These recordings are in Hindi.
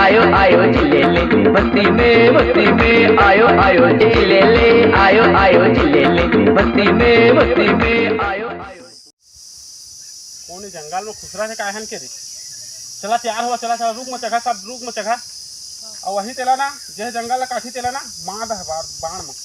आयो आयो चिल्लेले बस्ती में आयो आयो चिल्लेले आयो आयो चिल्लेले बस्ती में आयो आयो। कौन जंगल में खुसरा से काहन के रे चला तैयार हुआ चला चला रुक मत जगह सब रुक मत जगह और वही तेला ना जे जंगल ला काठी तेला ना मार दे बाण में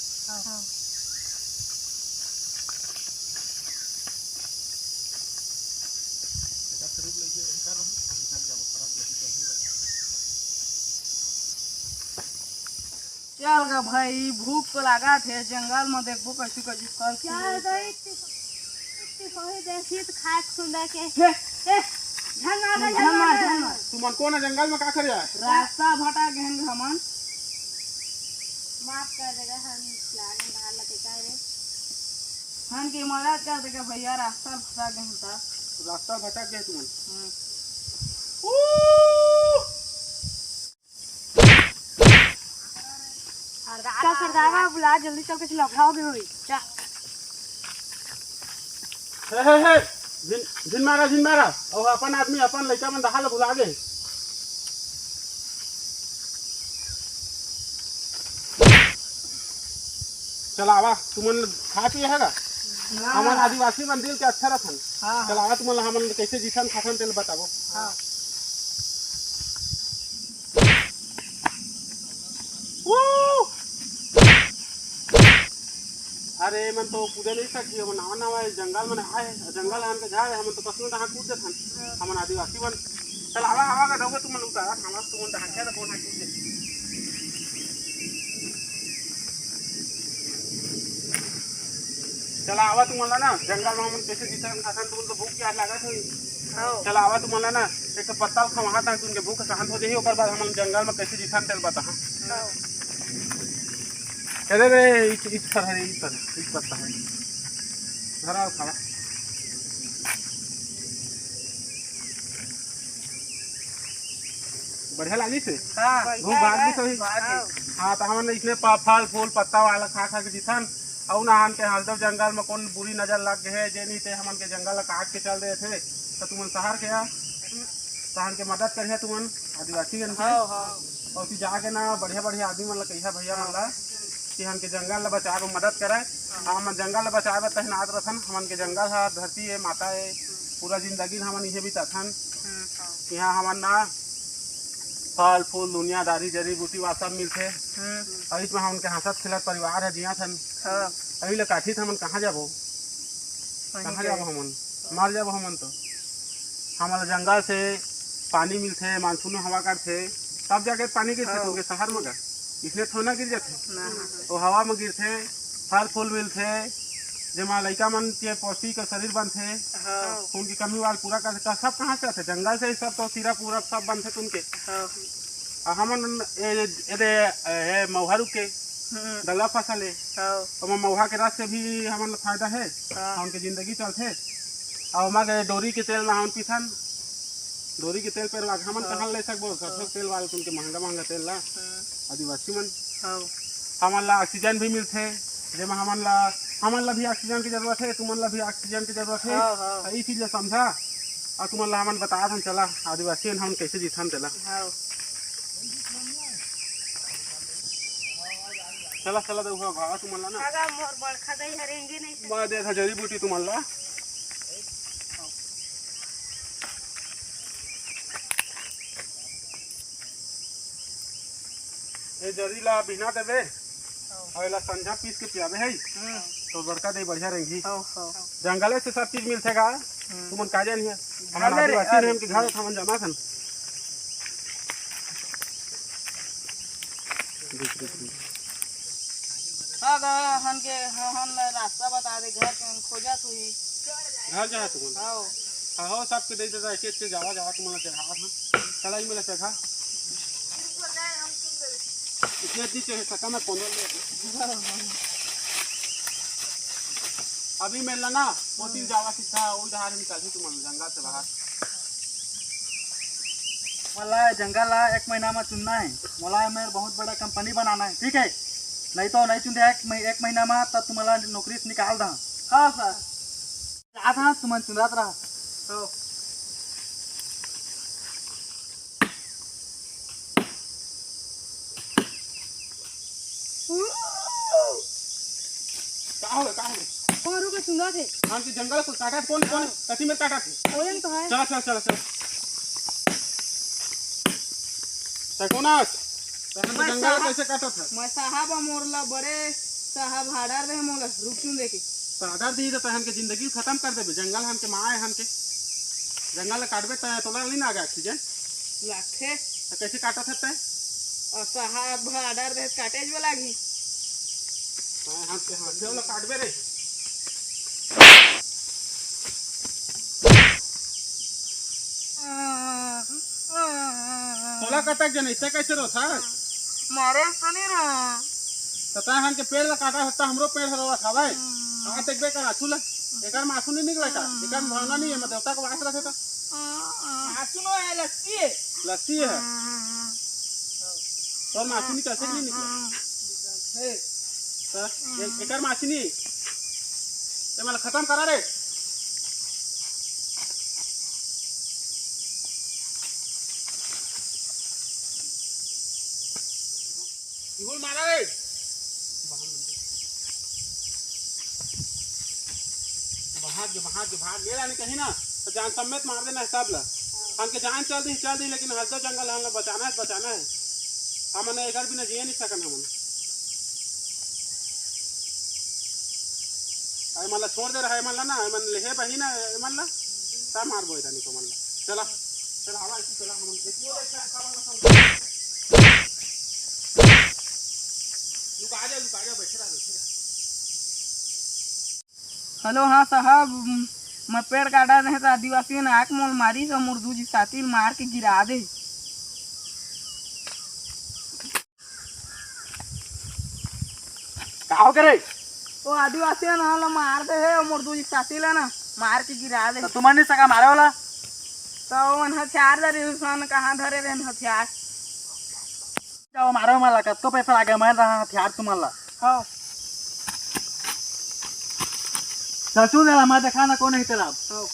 चल गा भाई भूख तो लगा थे जंगल में देखबो कैसे कैसे कर चल गई इतनी कोई देखी तो खाक सुंदर के झंगा तुमन कौन जंगल में का कर जाए रास्ता भटा गहन हमन माफ कर देगा हम लाने बाहर लगे का रे हन की मदद कर देगा भैया रास्ता भटा गहन था रास्ता भटक गए तुमन चल सरदारा बुला जल्दी चल के लफड़ा भी हुई चल हे जिन मारा और अपन आदमी अपन लड़का मन दहा बुला गए चलावा तुमन खा पिए हैगा हमारे आदिवासी मंदिर के अच्छा रखन चलावा तुमन हमन कैसे जीथन खाथन तेल बताबो अरे मन तो कूदे नहीं सकती हम नवा नवा जंगल में आए जंगल आन के जाए हम तो कसनो दहा कूद देथन हमन आदिवासी बन चल आवा आवा का दोगे तुमन उतारा हम तुमन दहा के तो बोना कूद चल आवा तुमन ना जंगल में हम कैसे जीतन खाथन तुमन तो भूख प्यास लागत है चल आवा तुमन ना एक पत्ता खवा था तुमके भूख शांत हो जाही ओकर बाद हम जंगल में कैसे जीतन तेल बता अरे रे इस पर है इस पत्ता है धरा खावा बढ़िया लगी से भूख भाग भी सही हाँ तो हमने इसमें फल फूल पत्ता वाला खा खा के जीथन और ना के हरदम जंगल में कौन बुरी नजर लग गए जे नहीं थे हमन के जंगल काट के चल रहे थे तो तुमन शहर के शहर के मदद करिए तुमन आदिवासी और फिर जाके ना बढ़िया बढ़िया आदमी मन कहिया भैया मन ला कि हमके जंगल ला बचाए में मदद करे हम जंगल ला बचाए तहनात रथन हमन के जंगल है धरती है माता है पूरा जिंदगी हमन इहे बिताथन यहाँ हमन ना फल फूल दुनियादारी जड़ी बूटी वा सब मिलते और इसमें हमके हंसत खिलत परिवार है जिया थन अभी ले काठी हमन कहाँ जाबो हमन मर जाबो हमन तो हमारे जंगल से पानी मिलते मानसून हवा काटते सब जगह पानी गिरते तुमके शहर में इसलिए थोड़ा गिर जाते और हवा में गिरते फल फूल मिलते जमा लड़का मन के पौष्टिक शरीर बनते खून की कमी वाल पूरा कर सब कहाँ से आते जंगल से ही सब तो सीरा पूरा सब बनते तुमके हमन मौहरू के दला फसल है और मौहा के रस से भी हमन फायदा है उनके जिंदगी चलते और हमारे डोरी के तेल में हम पीथन डोरी के तेल पर हमन कहाँ ले सकबो सरसों तेल वाले तुमके महंगा महंगा तेल ला आदिवासी मन हमन ला ऑक्सीजन भी मिलते जेमा हमन ला भी ऑक्सीजन की जरूरत है तुमन ला भी ऑक्सीजन की जरूरत है इसी चीज समझा और तुमन ला हमन बता हम चला आदिवासी हम कैसे जीथन चला चला चला देखो भागा तुमन ला ना अगर मोर बड़खा दई हरेंगे नहीं मैं देखा जड़ी बूटी तुमन ला ये जरी ला बिना देवे और ला संझा पीस के पियावे है तो बड़का दे बढ़िया रहेगी जंगले से सब चीज मिलते का तुमन का जानी है हमारे आदिवासी हम के घर हमन जमा थन हन के हन रास्ता बता दे घर के खोजत हुई घर जा तुमन हां सब के दे दे ऐसे जावा तुमन चढ़ा चलाई में चढ़ा इतने दी चाहिए सका मैं कौन अभी मिलना ना मोती जावा सीधा वो जहाँ निकल तुम जंगल से बाहर मला जंगल ला 1 महीना में चुनना है मला मेरे बहुत बड़ा कंपनी बनाना है ठीक है नहीं तो नहीं चुन 1 महीना में तब तुम्हारा नौकरी से निकाल दा हाँ सर था तुम चुनत रहा तो का हो और रुको सुंगा थे हम के जंगल को काटा कौन कौन कथी में काटा थे ओयन तो है चल चल चल चल तकोनास तहन के जंगल कैसे काटा था मैं साहब मोरला बड़े साहब हाडार रहे मोला रुक सुन देखे तो आधार दी तो तहन के जिंदगी खत्म कर देबे जंगल हम के माए हम के जंगल काटबे त तोला नहीं ना आगे ऑक्सीजन लाखे तो कैसे काटा था तय और साहब हाडार रहे काटेज वाला लागी हम के हां देवला काटबे रे तोला कटक जन ऐसे कैसे रो था मारे तो नहीं रहा तो तहन के पेड़ ला काटा होता हमरो पेड़ हरवा था भाई आ देखबे कर आछुला एकर मासु नहीं निकले का एकर में भावना नहीं है मैं देवता को वास रखे था सुनो है लस्सी है लस्सी है और मासु नहीं कैसे नहीं निकले तो एकर मासु नहीं ये मला खत्म करा रे इगुल मारा रे भाग गेला नहीं कहीं ना तो जान समेत मार देना हिसाब ला हमके जान चल दी लेकिन हजर जंगल हमने बचाना है हमने एक भी ना जिए नहीं सकन हमने आई मला छोड़ दे रहा है मला ना मन लेहे बही ना मन ला ता मार बोई दानी को मन ला चला हवा इसी चला हम देखियो लुका जा बैठे रहा हेलो हाँ साहब मैं पेड़ काटा रहे तो आदिवासी ने आँख मोल मारी तो मुर्दू जी साथी मार के गिरा दे का करे वो आदिवासी ने हाला मार दे है और मुर्दू जी साथी ला ना मार के गिरा दे तो तुम नहीं सका मारे वाला तो वन हथियार धरे उसने कहाँ धरे रहे हथियार जाओ मारो माला कतो पैसा लागे मैं रहा हथियार तुम्हारा हाँ चलचू जरा मैं देखा ना कौन है तेरा हाँ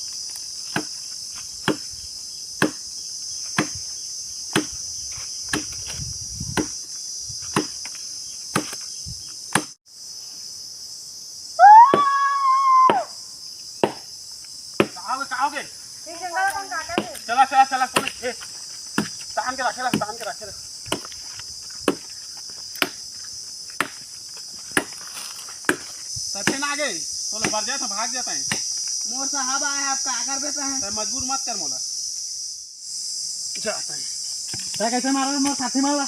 कहाओगे चला कौन ए तान के रखे सच्चे ना गए तो बढ़ जाता भाग जाता है मोर साहब आए आपका आकर बेटा है तो मजबूर मत कर मोला जाता है क्या कैसे मारा मोर साथी मारा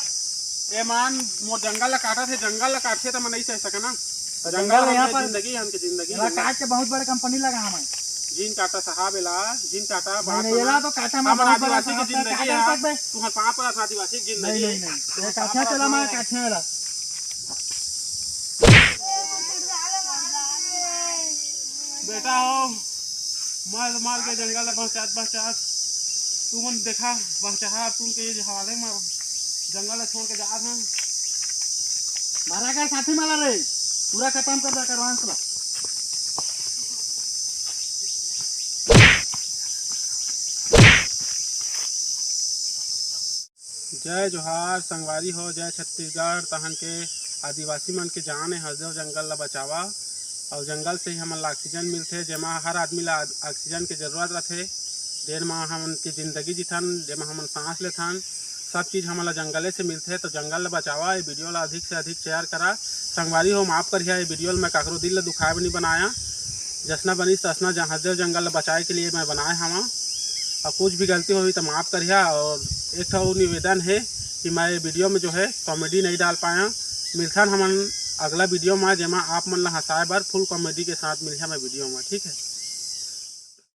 ए मान मो जंगल काटा थे जंगल काटे तो मैं नहीं सह सके ना जंगल यहाँ पर जिंदगी हमके जिंदगी काट के बहुत बड़े कंपनी लगा हमें जिन काटा साहब एला जिन काटा बात येला तो काटा में हमारा बहुत बड़ा आदिवासी की जिंदगी है तुम्हारे पाँव पर आदिवासी की जिंदगी नहीं ये काठा चला मैं काठे वाला बेटा हो मार के जंगल में पहुँचा तुम देखा पहुँचा तुम के ये हवाले में जंगल छोड़ के जा था मारा का साथी मारा रे पूरा खत्म कर दे करवान चला जय जोहार संगवारी हो जय छत्तीसगढ़ तहन के आदिवासी मन के जान है हजर जंगल ला बचावा और जंगल से ही हमन ला ऑक्सीजन मिलते जेमा हर आदमी ला ऑक्सीजन के जरूरत रहते देर में हमन की जिंदगी जीथन जेमा हमन सांस लेथन सब चीज़ हमन ला जंगले से मिलते तो जंगल ला बचावा ये वीडियो ला अधिक से अधिक शेयर करा संगवारी हो माफ़ करिए ये वीडियो मैं काकरो दिल ला दुखाए नहीं बनाया जसना बनी तसना हजर जंगल ला बचाए के लिए मैं बनाए हवा और कुछ भी गलती हुई तो माफ़ करिए और एक तो निवेदन है कि मैं वीडियो में जो है कॉमेडी नहीं डाल पाया मिलथन हमन अगला वीडियो में जेमा आप मन ला हंसाए बर फुल कॉमेडी के साथ मिलता मैं वीडियो में ठीक है।